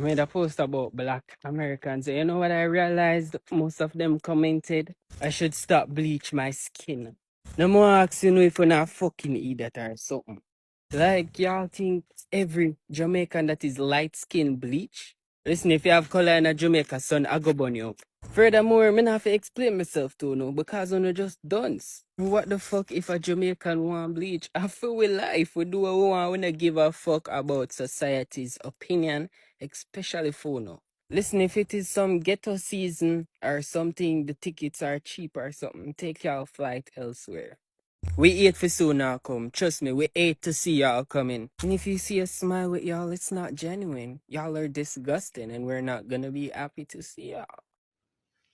made a post about black Americans. You know what I realized? Most of them commented, I should stop bleach my skin. No more asking if you're not fucking idiot or something. Like, y'all think every Jamaican that is light skin bleach? Listen, if you have color in a Jamaica, son, I go burn you up. Furthermore, me not have to explain myself to no because I'm just dunce. What the fuck if a Jamaican want bleach? I feel with life. We do what we want. We not give a fuck about society's opinion, especially for no. Listen, if it is some ghetto season or something, the tickets are cheap or something, take your flight elsewhere. We ate for soon now come. Trust me, we ate to see y'all coming. And if you see a smile with y'all, it's not genuine. Y'all are disgusting and we're not gonna be happy to see y'all.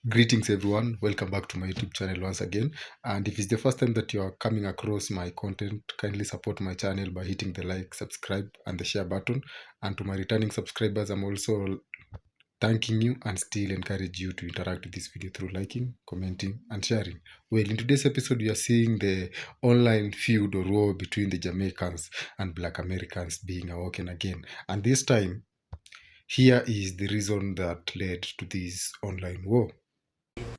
Greetings everyone, welcome back to my YouTube channel once again. And if it's the first time that you are coming across my content, kindly support my channel by hitting the like, subscribe and the share button. And to my returning subscribers, I'm also thanking you and still encourage you to interact with this video through liking, commenting and sharing. Well, in today's episode we are seeing the online feud or war between the Jamaicans and Black Americans being awoken again. And this time, here is the reason that led to this online war.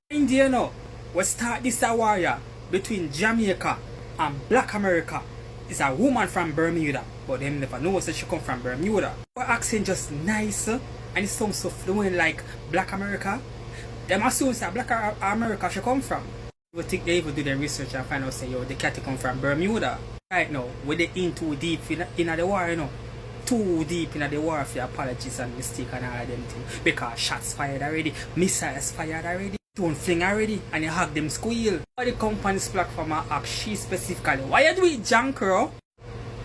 India now, we start this warrior between Jamaica and Black America. It's a woman from Bermuda, but them never know that she come from Bermuda. Her accent just nice and it sounds so fluent like Black America. Them assume that Black America she come from. We think they even do their research and find out say yo the cat come from Bermuda. Right now, we they in too deep in the war, you know. Too deep in the war for apologies and mistake and all of them things. Because shots fired already, missiles fired already. Don't fling already and you have them squeal. All the company's platform ask she specifically, why you do it, Jankro?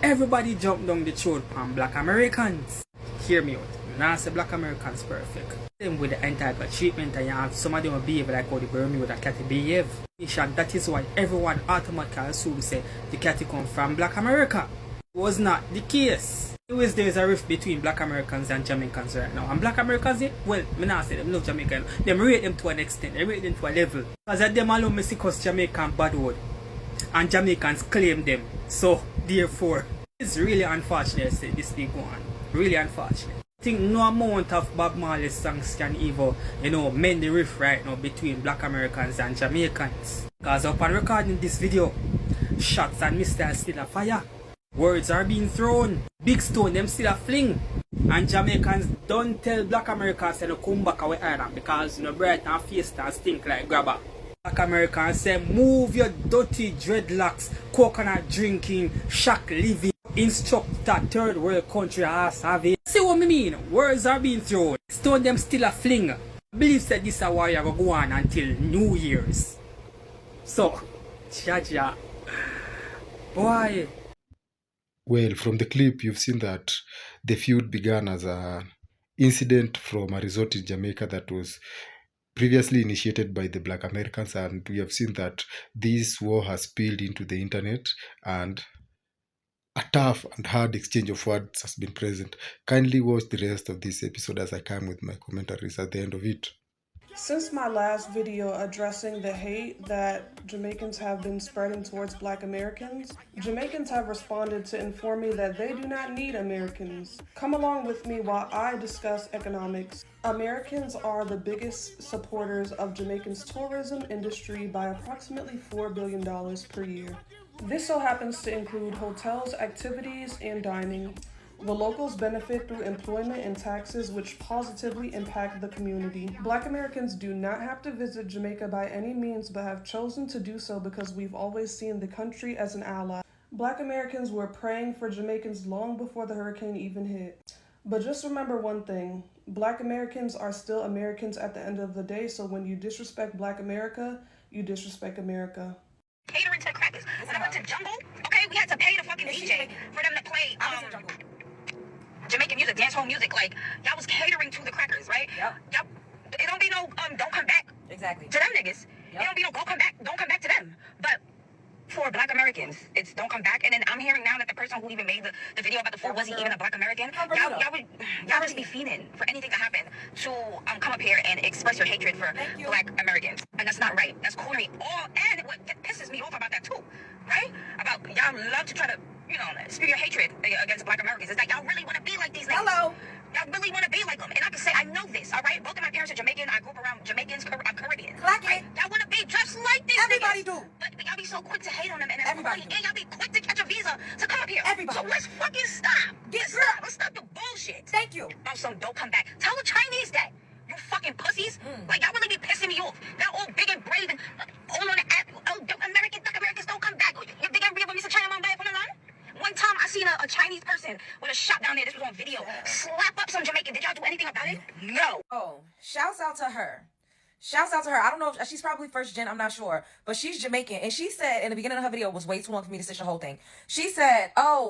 Everybody jump down the throat on Black Americans. Hear me out. Now say Black Americans perfect. Them with the entitled treatment and you have some of them behave like how the Bermuda cat behave. That is why everyone automatically assumes say the cat come from Black America. It was not the case. Always there's a rift between Black Americans and Jamaicans right now. And Black Americans, well, me not say them love Jamaican. Them rate them to an extent. They rate them to a level. Because at them alone, me see cause Jamaican bad word. And Jamaicans claim them. So, therefore, it's really unfortunate say this thing go on. Really unfortunate. I think no amount of Bob Marley songs can even, mend the rift right now between Black Americans and Jamaicans. Because upon recording this video, shots and missiles still a fire. Words are being thrown. Big stone, them still a fling. And Jamaicans don't tell Black Americans to come back away island because bright and face and stink like grabber. Black Americans say move your dirty dreadlocks, coconut drinking, shack living, instructor third world country ass have it. See what me mean? Words are being thrown. Stone them still a fling. I believe that this warrior will go on until New Year's. So, Jaja. Boy. Well, from the clip, you've seen that the feud began as an incident from a resort in Jamaica that was previously initiated by the Black Americans, and we have seen that this war has spilled into the internet and a tough and hard exchange of words has been present. Kindly watch the rest of this episode as I come with my commentaries at the end of it. Since my last video addressing the hate that Jamaicans have been spreading towards Black Americans, Jamaicans have responded to inform me that they do not need Americans. Come along with me while I discuss economics. Americans are the biggest supporters of Jamaican's tourism industry by approximately $4 billion per year. This so happens to include hotels, activities, and dining. The locals benefit through employment and taxes, which positively impact the community. Black Americans do not have to visit Jamaica by any means, but have chosen to do so because we've always seen the country as an ally. Black Americans were praying for Jamaicans long before the hurricane even hit. But just remember one thing, Black Americans are still Americans at the end of the day, so when you disrespect Black America, you disrespect America. Catering to the crackers. When I went to Jungle, okay, we had to pay the fucking DJ for them to play Jamaican music, dancehall music. Like, y'all was catering to the crackers, right? Yep. Y'all, it don't be no don't come back. Exactly. To them niggas. Yep. It don't be no don't come back to them. But for Black Americans, it's don't come back. And then I'm hearing now that the person who even made the video about the food wasn't even a Black American. Y'all just be fiending for anything to happen to come up here and express your hatred for Black Americans. And that's not right. That's corny. And what pisses me off about that too, right? About y'all love to try to, spew your hatred against Black Americans. It's like y'all really want to be like these niggas. Hello. Y'all really want to be like them. And I can say, I know this, all right? Both of my parents are Jamaican. I grew up around Jamaicans, Caribbean. Right? Y'all want to be just like this. Everybody do. But y'all be so quick to hate on them. And everybody do. And y'all be quick to catch a visa to come up here. Everybody. So let's fucking stop. Let's stop the bullshit. Thank you. Also, don't come back. Tell the Chinese that. You fucking pussies. Like, y'all really be pissing me off. Y'all all big and brave and all on the app. Oh, Americans don't come back. You're big and brave, but Mr. China, man, back on the line. One time I seen a Chinese person with a shot down there. This was on video. Slap up some Jamaican. Did y'all do anything about it? No. Oh, shouts out to her. Shouts out to her. I don't know if she's probably first gen. I'm not sure. But she's Jamaican. And she said in the beginning of her video, it was way too long for me to stitch the whole thing. She said, I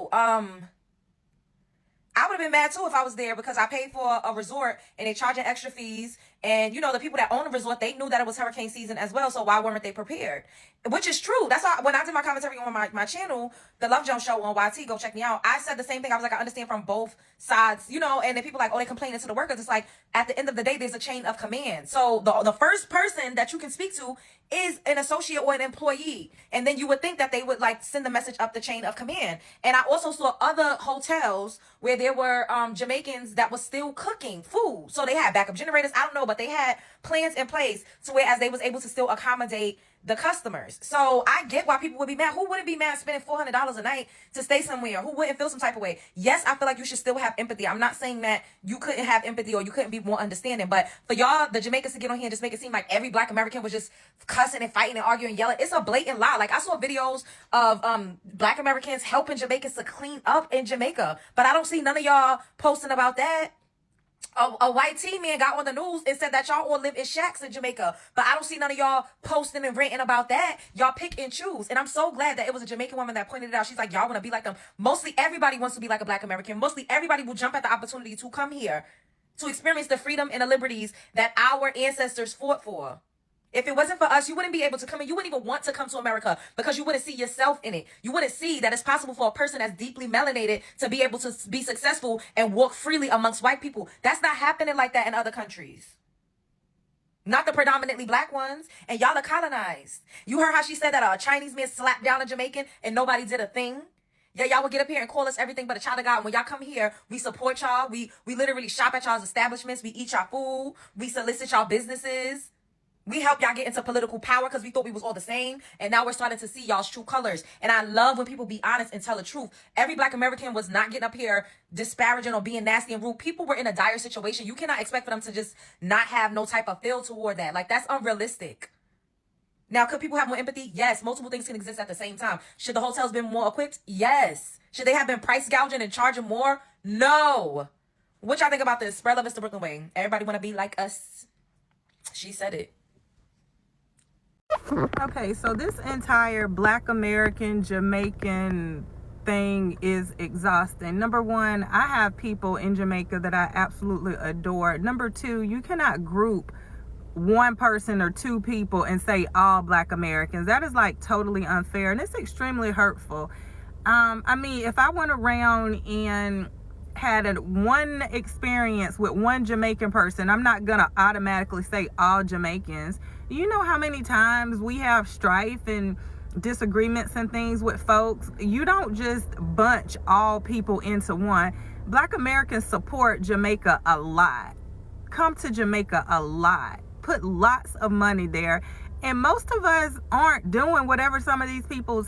would have been mad too if I was there because I paid for a resort and they charging extra fees. And, you know, the people that own the resort, they knew that it was hurricane season as well. So why weren't they prepared? Which is true. That's why when I did my commentary on my channel, the Love Jones show on YT, go check me out. I said the same thing. I was like, I understand from both sides, you know, and then people like, oh, they complaining to the workers. It's like, at the end of the day, there's a chain of command. So the first person that you can speak to is an associate or an employee. And then you would think that they would like send the message up the chain of command. And I also saw other hotels where there were Jamaicans that was still cooking food. So they had backup generators. I don't know, but they had plans in place to whereas they was able to still accommodate the customers. So I get why people would be mad. Who wouldn't be mad spending $400 a night to stay somewhere? Who wouldn't feel some type of way? Yes, I feel like you should still have empathy. I'm not saying that you couldn't have empathy or you couldn't be more understanding, but for y'all, the Jamaicans to get on here and just make it seem like every Black American was just cussing and fighting and arguing and yelling. It's a blatant lie. Like I saw videos of Black Americans helping Jamaicans to clean up in Jamaica, but I don't see none of y'all posting about that. A white teen man got on the news and said that y'all all live in shacks in Jamaica, but I don't see none of y'all posting and ranting about that. Y'all pick and choose. And I'm so glad that it was a Jamaican woman that pointed it out. She's like, y'all want to be like them. Mostly everybody wants to be like a Black American. Mostly everybody will jump at the opportunity to come here to experience the freedom and the liberties that our ancestors fought for. If it wasn't for us, you wouldn't be able to come in. You wouldn't even want to come to America because you wouldn't see yourself in it. You wouldn't see that it's possible for a person that's deeply melanated to be able to be successful and walk freely amongst white people. That's not happening like that in other countries. Not the predominantly Black ones. And y'all are colonized. You heard how she said that a Chinese man slapped down a Jamaican and nobody did a thing? Yeah, y'all would get up here and call us everything but a child of God. When y'all come here, we support y'all. We literally shop at y'all's establishments. We eat y'all food. We solicit y'all businesses. We help y'all get into political power because we thought we was all the same. And now we're starting to see y'all's true colors. And I love when people be honest and tell the truth. Every Black American was not getting up here disparaging or being nasty and rude. People were in a dire situation. You cannot expect for them to just not have no type of feel toward that. Like, that's unrealistic. Now, could people have more empathy? Yes. Multiple things can exist at the same time. Should the hotels been more equipped? Yes. Should they have been price gouging and charging more? No. What y'all think about this? Spread love is the Brooklyn way. Everybody want to be like us. She said it. Okay, so this entire Black American Jamaican thing is exhausting. Number one, I have people in Jamaica that I absolutely adore. Number two, you cannot group one person or two people and say all Black Americans. That is like totally unfair and it's extremely hurtful. I mean, if I went around and had one experience with one Jamaican person, I'm not gonna automatically say all Jamaicans. You know how many times we have strife and disagreements and things with folks? You don't just bunch all people into one. Black Americans support Jamaica a lot. Come to Jamaica a lot. Put lots of money there. And most of us aren't doing whatever some of these people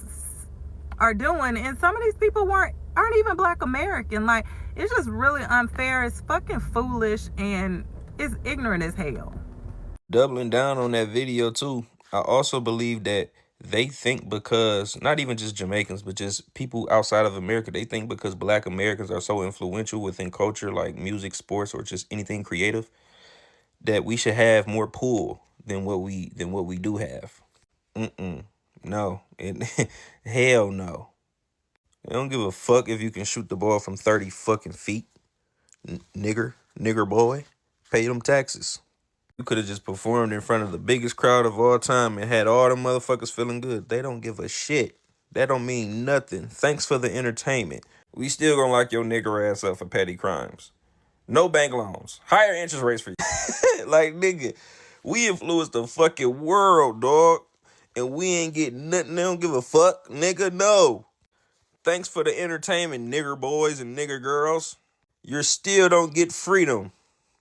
are doing. And some of these people aren't even Black American. Like, it's just really unfair. It's fucking foolish and it's ignorant as hell. Doubling down on that video too, I also believe that they think because, not even just Jamaicans, but just people outside of America, they think because Black Americans are so influential within culture, like music, sports, or just anything creative, that we should have more pull than what we do have. No. Hell no. They don't give a fuck if you can shoot the ball from 30 fucking feet. Nigger boy. Pay them taxes. You could have just performed in front of the biggest crowd of all time and had all the motherfuckers feeling good. They don't give a shit. That don't mean nothing. Thanks for the entertainment. We still gonna lock your nigger ass up for petty crimes. No bank loans. Higher interest rates for you. Like, nigga, we influence the fucking world, dog. And we ain't getting nothing. They don't give a fuck, nigga. No. Thanks for the entertainment, nigger boys and nigger girls. you still don't get freedom.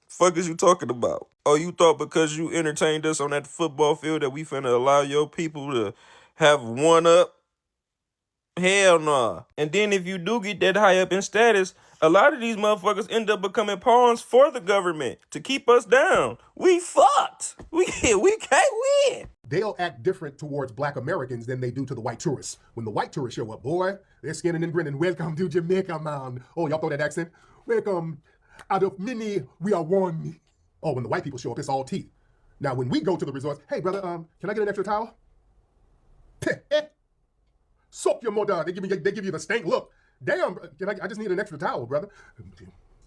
Fuck is you talking about? Oh, you thought because you entertained us on that football field that we finna allow your people to have one up? Hell nah. And then if you do get that high up in status, a lot of these motherfuckers end up becoming pawns for the government to keep us down. We fucked. We can't win. They'll act different towards black Americans than they do to the white tourists. When the white tourists show up, boy, they're skinning and grinning. Welcome to Jamaica, man. Oh, y'all throw that accent? Welcome. Out of many, we are one. Oh, when the white people show up, it's all teeth. Now, when we go to the resorts, hey, brother, can I get an extra towel? Soap your mother. They give you the stank look. Damn, I just need an extra towel, brother.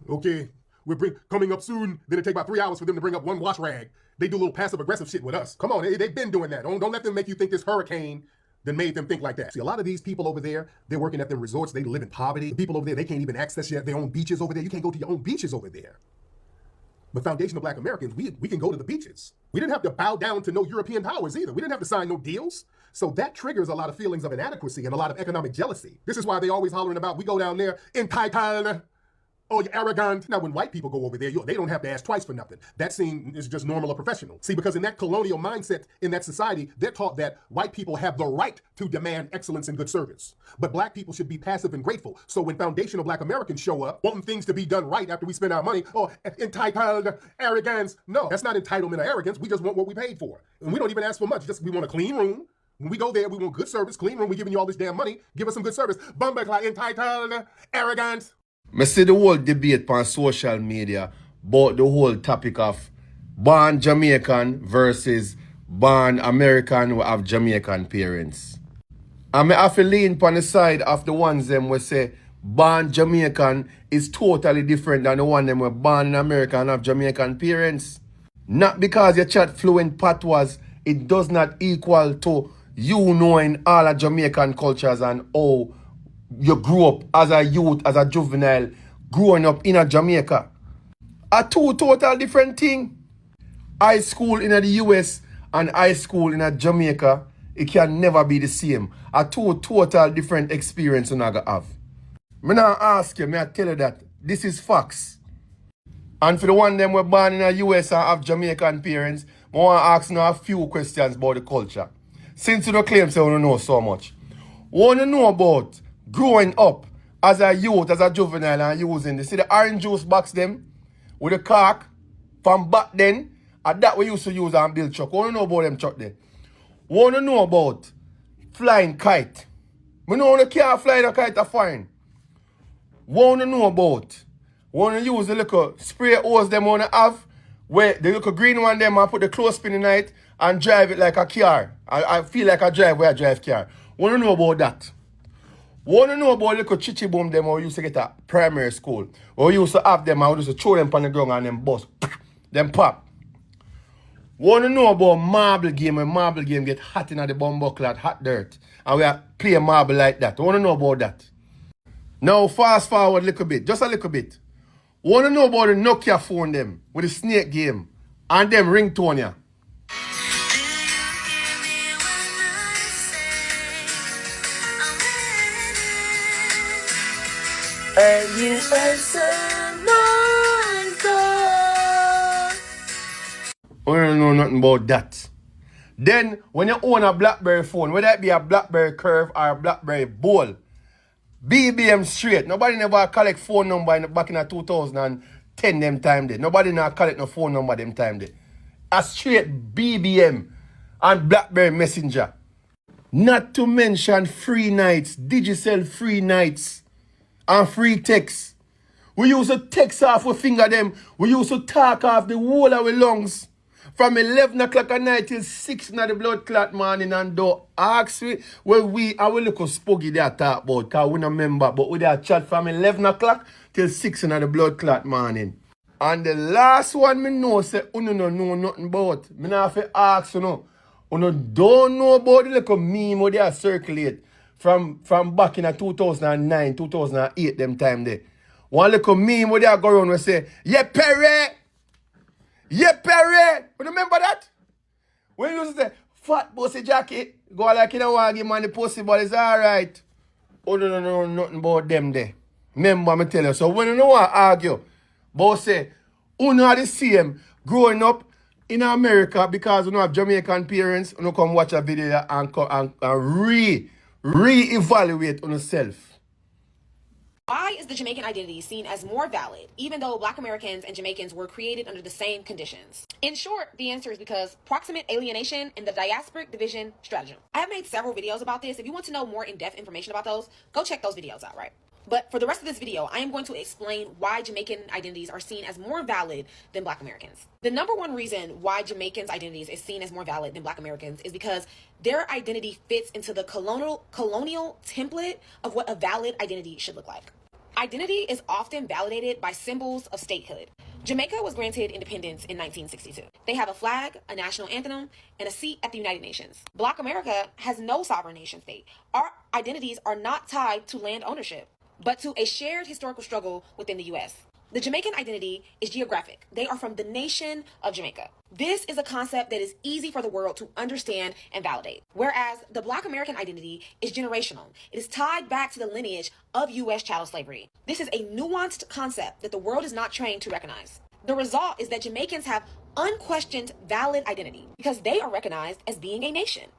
Okay, we're coming up soon. Then it take about 3 hours for them to bring up one wash rag. They do a little passive aggressive shit with us. Come on, they've been doing that. Don't let them make you think this hurricane that made them think like that. See, a lot of these people over there, they're working at their resorts. They live in poverty. The people over there, they can't even access their own beaches over there. You can't go to your own beaches over there. But Foundation of Black Americans, we can go to the beaches. We didn't have to bow down to no European powers either. We didn't have to sign no deals. So that triggers a lot of feelings of inadequacy and a lot of economic jealousy. This is why they always hollering about, we go down there entitled, oh, you're arrogant. Now, when white people go over there, they don't have to ask twice for nothing. That scene is just normal or professional. See, because in that colonial mindset, in that society, they're taught that white people have the right to demand excellence and good service. But black people should be passive and grateful. So when Foundation of Black Americans show up, wanting things to be done right after we spend our money, oh, entitled arrogance. No, that's not entitlement or arrogance. We just want what we paid for. And we don't even ask for much. Just we want a clean room. When we go there, we want good service, clean room. We're giving you all this damn money. Give us some good service. Bumba, entitled arrogance. I see the whole debate on social media about the whole topic of born Jamaican versus born American who have Jamaican parents. And I have to lean on the side of the ones them who say born Jamaican is totally different than the one them who born in America and have Jamaican parents. Not because you chat fluent patois, it does not equal to you knowing all of Jamaican cultures and how you grew up as a youth, as a juvenile, growing up in a Jamaica. A two total different thing. High school in the US and high school in a Jamaica, it can never be the same. A two total different experience you're gonna have. Me not ask you, I tell you that. This is facts. And for the one them were born in the US and have Jamaican parents, I want to ask you a few questions about the culture. Since you don't claim so you don't know so much. Want to know about growing up as a youth, as a juvenile and using this. See the orange juice box them with the cork from back then, and that we used to use and build truck. Want to know about them truck there? Want to know about flying kite? We know when you can't fly the kite are fine. Want to know about, want to use the little spray hose them want to have, where the little green one them and put the clothespin in it and drive it like a car. I feel like I drive where I drive car. Want to know about that? Want to know about little chichi boom them we used to get at primary school? We used to have them and we used to throw them on the ground and them bust. Them pop. Want to know about marble game when marble game get hot in the bumbuckle, hot dirt. And we play marble like that. Want to know about that? Now fast forward a little bit, just a little bit. Want to know about the Nokia phone them with the snake game and them ringtone ya? And you answer my call. We don't know nothing about that. Then when you own a BlackBerry phone, whether it be a BlackBerry Curve or a BlackBerry Bold, BBM straight. Nobody never collect phone number back in the 2010 them time there. Nobody never collect no phone number them time there. A straight BBM and BlackBerry Messenger. Not to mention free nights, Digicel free nights and free text. We used to text off our finger them. We used to talk off the whole of our lungs. From 11 o'clock at night till 6 in the blood clot morning and don't ask me where I will look at spuggy they talk about because we don't remember. But we there chat from 11 o'clock till 6 in the blood clot morning. And the last one me know say, you don't know nothing about. Me not have to ask you know. You don't know about the little meme where they circulate from back in 2009, 2008 them time there. One little meme where they go around and say, yeah, Perry! Yeah, Perry! You remember that? When you used to say, fat pussy jacket, go like you don't want to give man the pussy, but it's alright. Oh, no, nothing about them there. Remember me tell you. So when you know I argue, but say, who are the same growing up in America because you know have Jamaican parents, you know come watch a video and re-evaluate on yourself. Why is the Jamaican identity seen as more valid, even though Black Americans and Jamaicans were created under the same conditions? In short, the answer is because proximate alienation and the diasporic division stratagem. I have made several videos about this. If you want to know more in-depth information about those, go check those videos out, right? But for the rest of this video, I am going to explain why Jamaican identities are seen as more valid than Black Americans. The number one reason why Jamaicans' identities is seen as more valid than Black Americans is because their identity fits into the colonial template of what a valid identity should look like. Identity is often validated by symbols of statehood. Jamaica was granted independence in 1962. They have a flag, a national anthem, and a seat at the United Nations. Black America has no sovereign nation state. Our identities are not tied to land ownership, but to a shared historical struggle within the U.S. The Jamaican identity is geographic. They are from the nation of Jamaica. This is a concept that is easy for the world to understand and validate. Whereas the Black American identity is generational. It is tied back to the lineage of U.S. chattel slavery. This is a nuanced concept that the world is not trained to recognize. The result is that Jamaicans have unquestioned valid identity because they are recognized as being a nation.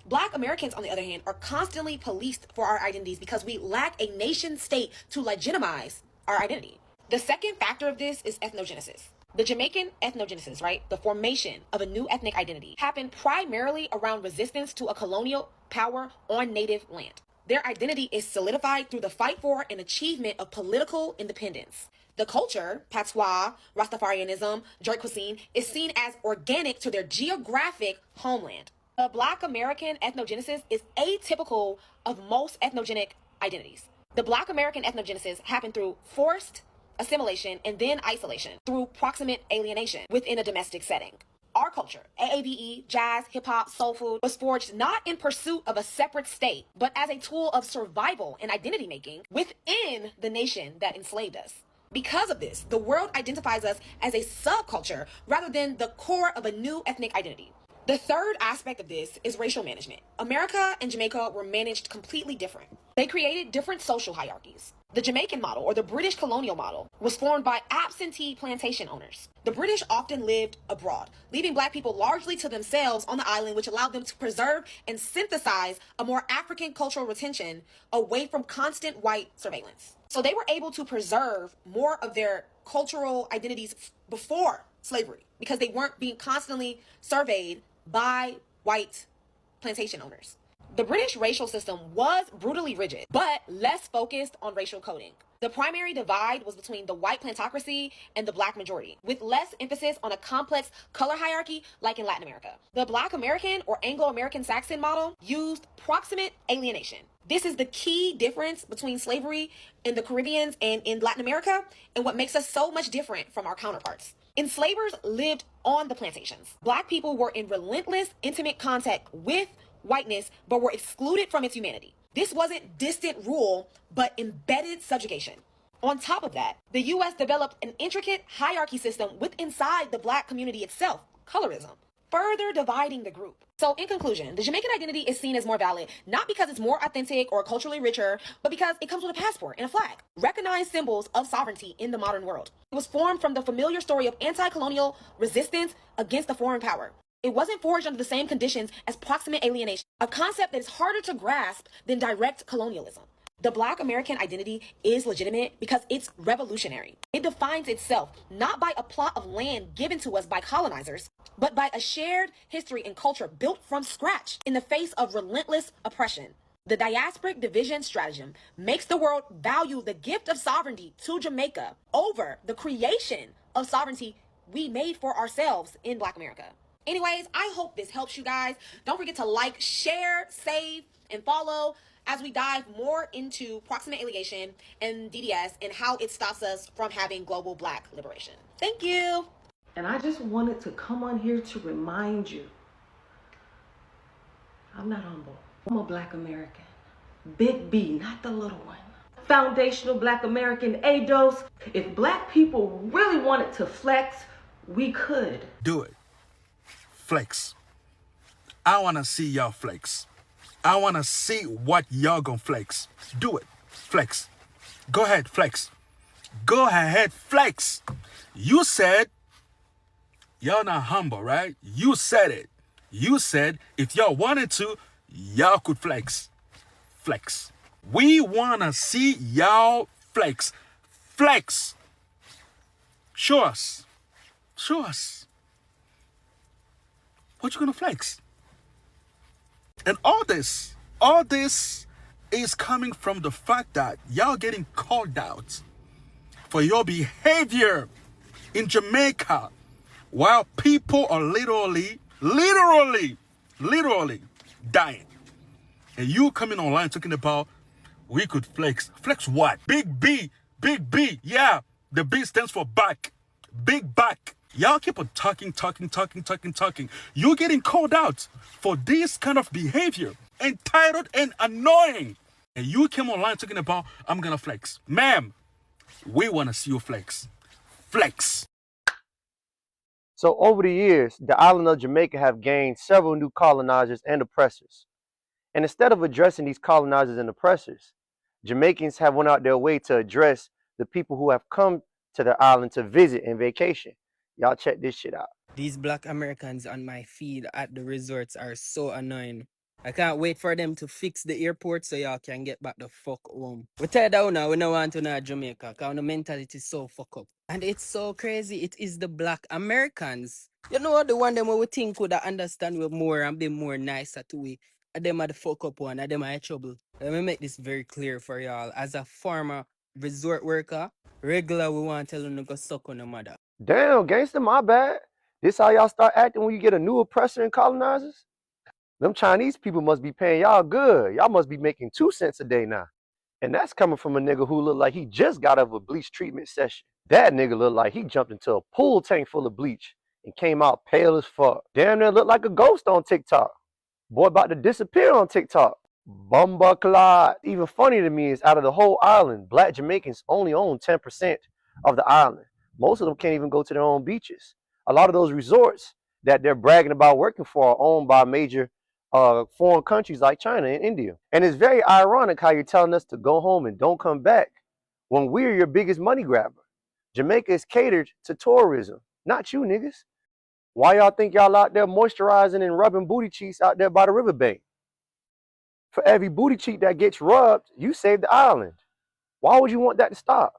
Black Americans, on the other hand, are constantly policed for our identities because we lack a nation state to legitimize our identity. The second factor of this is ethnogenesis. The Jamaican ethnogenesis, right, the formation of a new ethnic identity, happened primarily around resistance to a colonial power on native land. Their identity is solidified through the fight for and achievement of political independence. The culture, patois, Rastafarianism, Drake cuisine, is seen as organic to their geographic homeland. The Black American ethnogenesis is atypical of most ethnogenic identities. The Black American ethnogenesis happened through forced assimilation and then isolation through proximate alienation within a domestic setting. Our culture, AAVE, jazz, hip-hop, soul food, was forged not in pursuit of a separate state, but as a tool of survival and identity making within the nation that enslaved us. Because of this, the world identifies us as a subculture rather than the core of a new ethnic identity. The third aspect of this is racial management. America and Jamaica were managed completely different. They created different social hierarchies. The Jamaican model, or the British colonial model, was formed by absentee plantation owners. The British often lived abroad, leaving Black people largely to themselves on the island, which allowed them to preserve and synthesize a more African cultural retention away from constant white surveillance. So they were able to preserve more of their cultural identities before slavery because they weren't being constantly surveyed by white plantation owners. The British racial system was brutally rigid, but less focused on racial coding. The primary divide was between the white plantocracy and the Black majority, with less emphasis on a complex color hierarchy like in Latin America. The Black American or Anglo-American Saxon model used proximate alienation. This is the key difference between slavery in the Caribbean and in Latin America, and what makes us so much different from our counterparts. Enslavers lived on the plantations. Black people were in relentless, intimate contact with whiteness, but were excluded from its humanity. This wasn't distant rule, but embedded subjugation. On top of that, the U.S. developed an intricate hierarchy system within the Black community itself, colorism, further dividing the group. So in conclusion, the Jamaican identity is seen as more valid, not because it's more authentic or culturally richer, but because it comes with a passport and a flag, recognized symbols of sovereignty in the modern world. It was formed from the familiar story of anti-colonial resistance against a foreign power. It wasn't forged under the same conditions as proximate alienation, a concept that is harder to grasp than direct colonialism. The Black American identity is legitimate because it's revolutionary. It defines itself not by a plot of land given to us by colonizers, but by a shared history and culture built from scratch in the face of relentless oppression. The diasporic division stratagem makes the world value the gift of sovereignty to Jamaica over the creation of sovereignty we made for ourselves in Black America. Anyways, I hope this helps you guys. Don't forget to like, share, save, and follow as we dive more into proximate alienation and DDS and how it stops us from having global Black liberation. Thank you. And I just wanted to come on here to remind you, I'm not humble. I'm a Black American. Big B, not the little one. Foundational Black American A-dose. If Black people really wanted to flex, we could. Do it. Flex. I want to see y'all flex. I want to see what y'all gonna flex. Do it. Flex. Go ahead, flex. Go ahead, flex. You said y'all not humble, right? You said it. You said if y'all wanted to, y'all could flex. Flex. We wanna see y'all flex. Flex. Show us. Show us. What you gonna flex? And all this is coming from the fact that y'all getting called out for your behavior in Jamaica while people are literally dying. And you coming online talking about we could flex. Flex what? Big B. Yeah, the B stands for back. Big back. Y'all keep on talking. You're getting called out for this kind of behavior. Entitled and annoying. And you came online talking about, I'm gonna flex. Ma'am, we wanna see you flex. Flex. So over the years, the island of Jamaica have gained several new colonizers and oppressors. And instead of addressing these colonizers and oppressors, Jamaicans have went out their way to address the people who have come to the island to visit and vacation. Y'all check this shit out. These black Americans on my feed at the resorts are so annoying. I can't wait for them to fix the airport so y'all can get back the fuck home. We tear down now, we don't want to know Jamaica, because the mentality is so fuck up. And it's so crazy, it is the black Americans. You know the one them we think would understand we more and be more nicer to we. And them are the fuck up one, and them are in trouble. Let me make this very clear for y'all. As a former resort worker, regular we want to tell them to go suck on the mother. Damn, gangster, my bad. This how y'all start acting when you get a new oppressor and colonizers? Them Chinese people must be paying y'all good. Y'all must be making 2 cents a day now. And that's coming from a nigga who looked like he just got out of a bleach treatment session. That nigga looked like he jumped into a pool tank full of bleach and came out pale as fuck. Damn near looked like a ghost on TikTok. Boy about to disappear on TikTok. Bumba. Even funnier to me is out of the whole island, black Jamaicans only own 10% of the island. Most of them can't even go to their own beaches. A lot of those resorts that they're bragging about working for are owned by major foreign countries like China and India. And it's very ironic how you're telling us to go home and don't come back when we're your biggest money grabber. Jamaica is catered to tourism, not you niggas. Why y'all think y'all out there moisturizing and rubbing booty cheeks out there by the riverbank? For every booty cheek that gets rubbed, you save the island. Why would you want that to stop?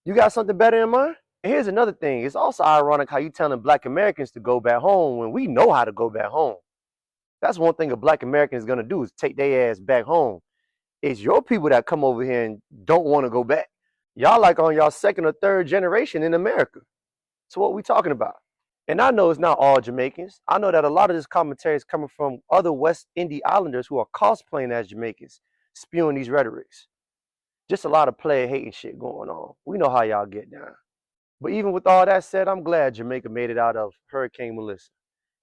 You got something better in mind? And here's another thing. It's also ironic how you telling black Americans to go back home when we know how to go back home. That's one thing a black American is going to do is take their ass back home. It's your people that come over here and don't want to go back. Y'all like on y'all second or third generation in America. So what we talking about? And I know it's not all Jamaicans. I know that a lot of this commentary is coming from other West Indian Islanders who are cosplaying as Jamaicans, spewing these rhetorics. Just a lot of player hating shit going on. We know how y'all get down. But even with all that said, I'm glad Jamaica made it out of Hurricane Melissa.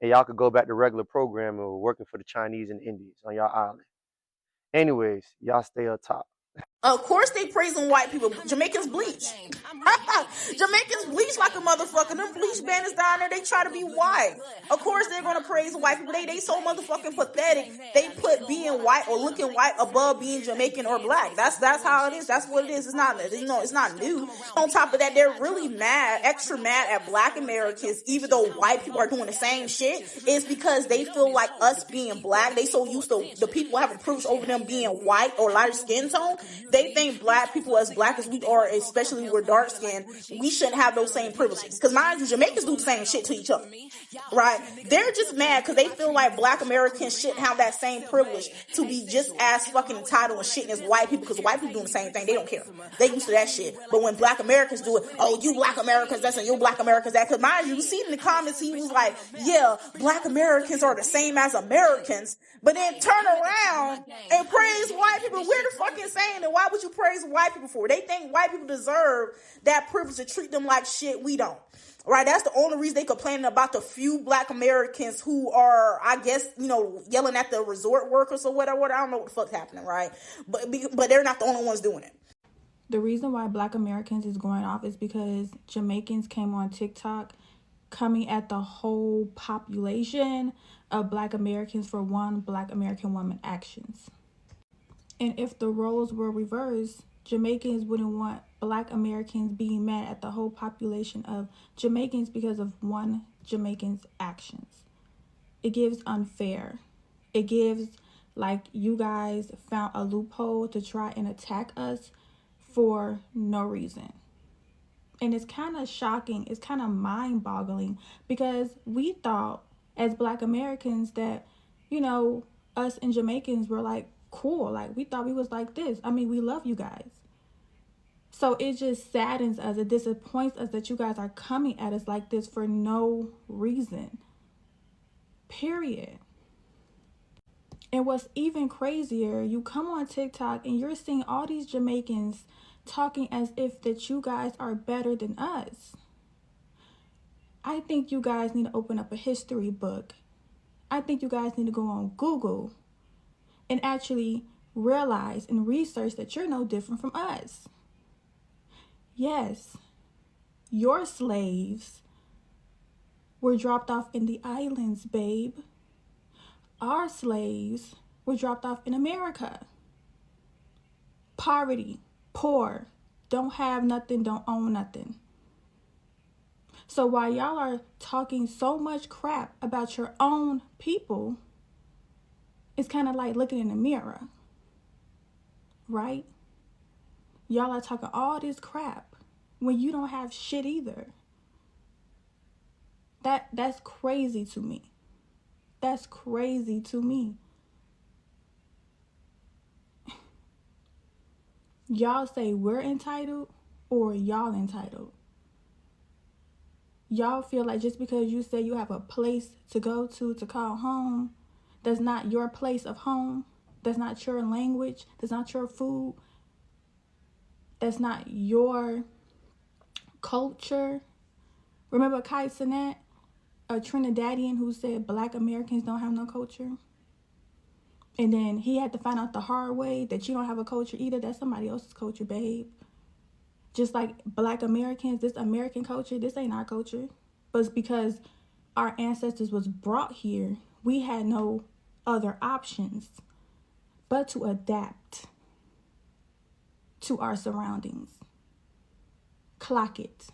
And y'all could go back to regular programming or working for the Chinese and Indians on y'all island. Anyways, y'all stay up top. Of course they praising white people. Jamaicans bleach. Jamaicans bleach like a motherfucker. Them bleach bandits down there, they try to be white. Of course they're gonna praise white people. They so motherfucking pathetic. They put being white or looking white above being Jamaican or black. That's how it is. That's what it is. It's not, it's not new. On top of that, they're really mad, extra mad at black Americans, even though white people are doing the same shit. It's because they feel like us being black, they so used to the people having privilege over them being white or lighter skin tone. They think black people, as black as we are, especially we're dark skinned, we shouldn't have those same privileges. Because mind you, Jamaicans do the same shit to each other, right? They're just mad because they feel like black Americans shouldn't have that same privilege to be just as fucking entitled and shit as white people, because white people doing the same thing. They don't care. They used to that shit. But when black Americans do it, oh, you black Americans this and you black Americans that. Because mind you, you see in the comments, he was like, yeah, black Americans are the same as Americans. But then turn around and praise white people. We're the fucking saying that. Why would you praise white people for? They think white people deserve that privilege to treat them like shit. We don't. Right? That's the only reason they complaining about the few black Americans who are, I guess, yelling at the resort workers or whatever. I don't know what the fuck's happening, right? But they're not the only ones doing it. The reason why black Americans is going off is because Jamaicans came on TikTok coming at the whole population of black Americans for one black American woman actions. And if the roles were reversed, Jamaicans wouldn't want black Americans being mad at the whole population of Jamaicans because of one Jamaican's actions. It gives unfair. It gives like you guys found a loophole to try and attack us for no reason. And it's kind of shocking, it's kind of mind-boggling, because we thought as black Americans that, you know, us and Jamaicans were like cool. Like we thought we was like this. I mean, we love you guys. So it just saddens us, it disappoints us that you guys are coming at us like this for no reason. Period. And what's even crazier, you come on TikTok and you're seeing all these Jamaicans talking as if that you guys are better than us. I think you guys need to open up a history book. I think you guys need to go on Google and actually realize and research that you're no different from us. Yes, your slaves were dropped off in the islands, babe. Our slaves were dropped off in America. Poverty, poor, don't have nothing, don't own nothing. So while y'all are talking so much crap about your own people, it's kind of like looking in the mirror, right? Y'all are talking all this crap when you don't have shit either. That's crazy to me. That's crazy to me. Y'all say we're entitled or y'all entitled. Y'all feel like just because you say you have a place to go to call home, that's not your place of home, that's not your language, that's not your food, that's not your culture. Remember Kai Cenat, a Trinidadian who said black Americans don't have no culture? And then he had to find out the hard way that you don't have a culture either. That's somebody else's culture, babe. Just like black Americans, this American culture, this ain't our culture. But it's because our ancestors was brought here, we had no other options but to adapt to our surroundings. Clock it.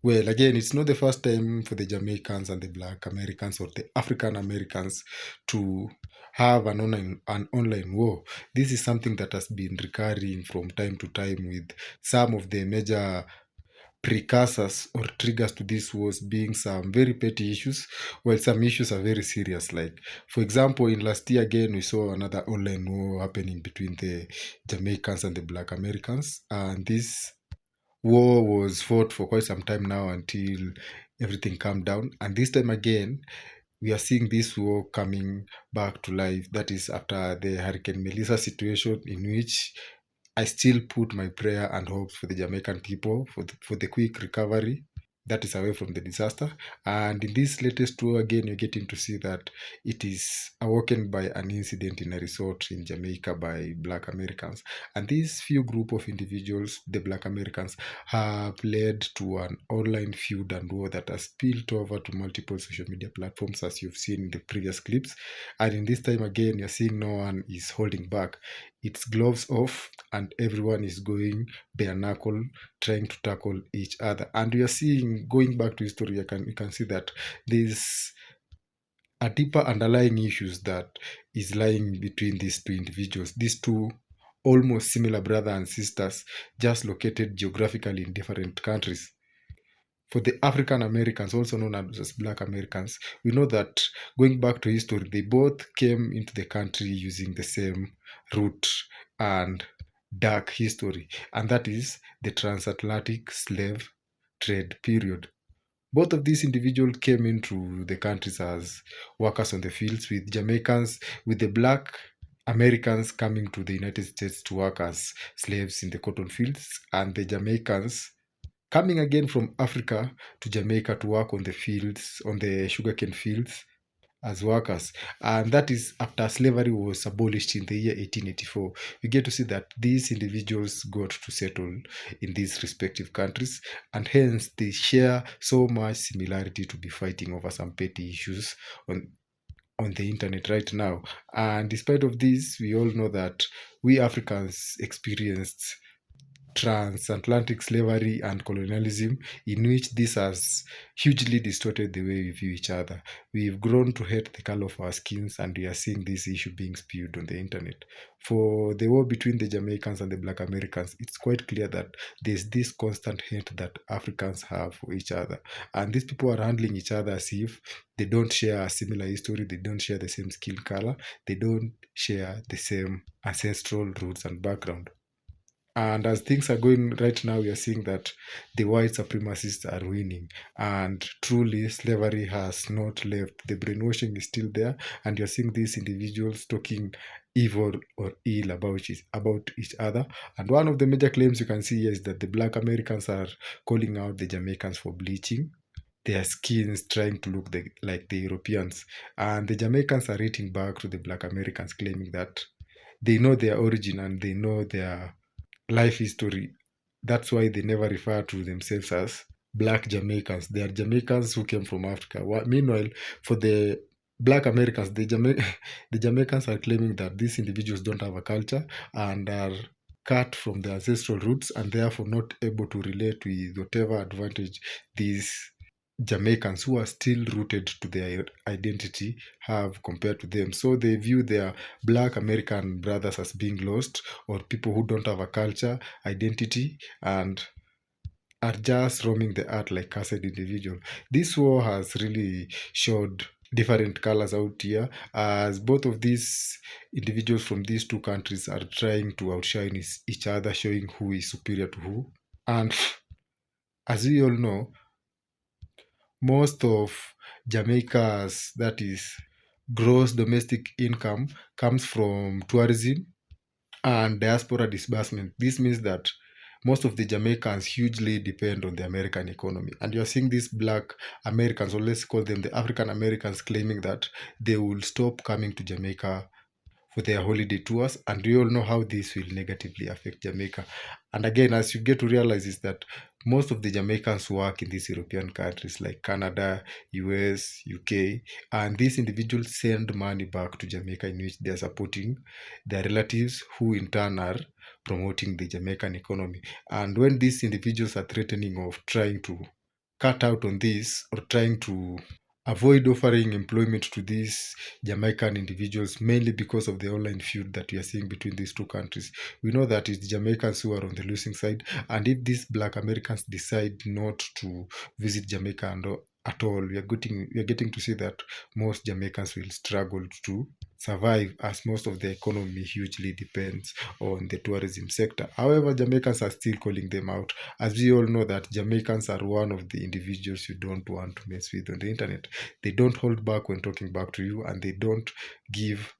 Well, again, it's not the first time for the Jamaicans and the Black Americans or the African Americans to have an online war. This is something that has been recurring from time to time, with some of the major precursors or triggers to this wars being some very petty issues, while some issues are very serious. Like, for example, in last year again, we saw another online war happening between the Jamaicans and the Black Americans, and this war was fought for quite some time now until everything calmed down. And this time again, we are seeing this war coming back to life. That is after the Hurricane Melissa situation, in which I still put my prayer and hopes for the Jamaican people for the quick recovery that is away from the disaster. And in this latest war, again, you're getting to see that it is awoken by an incident in a resort in Jamaica by Black Americans. And this few group of individuals, the Black Americans, have led to an online feud and war that has spilled over to multiple social media platforms, as you've seen in the previous clips. And in this time again, you're seeing no one is holding back. It's gloves off, and everyone is going bare knuckle, trying to tackle each other. And we are seeing, going back to history, you can see that there's a deeper underlying issues that is lying between these two individuals, these two almost similar brother and sisters, just located geographically in different countries. For the African Americans, also known as Black Americans, we know that going back to history, they both came into the country using the same route and dark history, and that is the transatlantic slave trade period. Both of these individuals came into the countries as workers on the fields, with Jamaicans, with the Black Americans coming to the United States to work as slaves in the cotton fields, and the Jamaicans coming again from Africa to Jamaica to work on the fields, on the sugarcane fields as workers. And that is after slavery was abolished in the year 1884. We get to see that these individuals got to settle in these respective countries, and hence they share so much similarity to be fighting over some petty issues on the internet right now. And despite of this, we all know that we Africans experienced transatlantic slavery and colonialism, in which this has hugely distorted the way we view each other. We've grown to hate the color of our skins, and we are seeing this issue being spewed on the internet. For the war between the Jamaicans and the Black Americans, it's quite clear that there's this constant hate that Africans have for each other. And these people are handling each other as if they don't share a similar history, they don't share the same skin color, they don't share the same ancestral roots and background. And as things are going right now, we are seeing that the white supremacists are winning. And truly, slavery has not left. The brainwashing is still there. And you're seeing these individuals talking evil or ill about each other. And one of the major claims you can see here is that the Black Americans are calling out the Jamaicans for bleaching their skins, trying to look like the Europeans. And the Jamaicans are rating back to the Black Americans, claiming that they know their origin and they know their life history. That's why they never refer to themselves as Black Jamaicans. They are Jamaicans who came from Africa. Meanwhile, for the Black Americans, the Jamaicans are claiming that these individuals don't have a culture and are cut from their ancestral roots and therefore not able to relate with whatever advantage these Jamaicans who are still rooted to their identity have compared to them. So they view their Black American brothers as being lost or people who don't have a culture, identity, and are just roaming the earth like cursed individual. This war has really showed different colors out here as both of these individuals from these two countries are trying to outshine each other, showing who is superior to who. And as we all know, most of Jamaica's, that is, gross domestic income comes from tourism and diaspora disbursement. This means that most of the Jamaicans hugely depend on the American economy. And you're seeing these Black Americans, or let's call them the African Americans, claiming that they will stop coming to Jamaica for their holiday tours, and we all know how this will negatively affect Jamaica. And again, as you get to realize, is that most of the Jamaicans work in these European countries like Canada, US, UK, and these individuals send money back to Jamaica in which they are supporting their relatives, who in turn are promoting the Jamaican economy. And when these individuals are threatening of trying to cut out on this or trying to avoid offering employment to these Jamaican individuals, mainly because of the online feud that we are seeing between these two countries. We know that it's Jamaicans who are on the losing side, and if these Black Americans decide not to visit Jamaica at all, we are getting to see that most Jamaicans will struggle to survive, as most of the economy hugely depends on the tourism sector. However, Jamaicans are still calling them out, as we all know that Jamaicans are one of the individuals you don't want to mess with on the internet. They don't hold back when talking back to you, and they don't give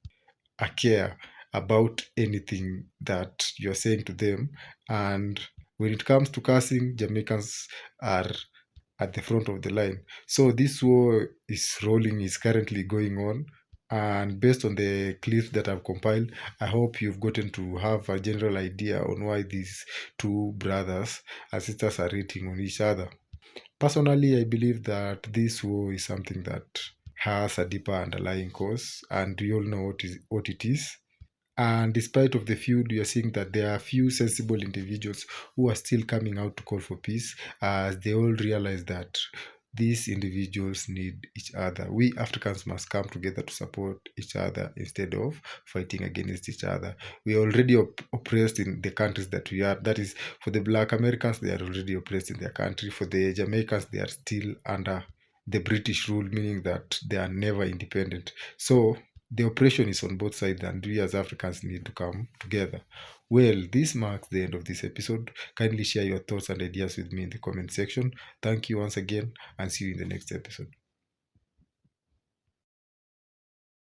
a care about anything that you're saying to them. And when it comes to cursing, Jamaicans are at the front of the line. So this war is currently going on. And based on the clips that I've compiled, I hope you've gotten to have a general idea on why these two brothers and sisters are rating on each other. Personally, I believe that this war is something that has a deeper underlying cause, and we all know what it is. And despite of the feud, we are seeing that there are few sensible individuals who are still coming out to call for peace, as they all realize that these individuals need each other. We Africans must come together to support each other instead of fighting against each other. We are already oppressed in the countries that we are. That is, for the Black Americans, they are already oppressed in their country. For the Jamaicans, they are still under the British rule, meaning that they are never independent. So the oppression is on both sides, and we as Africans need to come together. Well, this marks the end of this episode. Kindly share your thoughts and ideas with me in the comment section. Thank you once again, and see you in the next episode.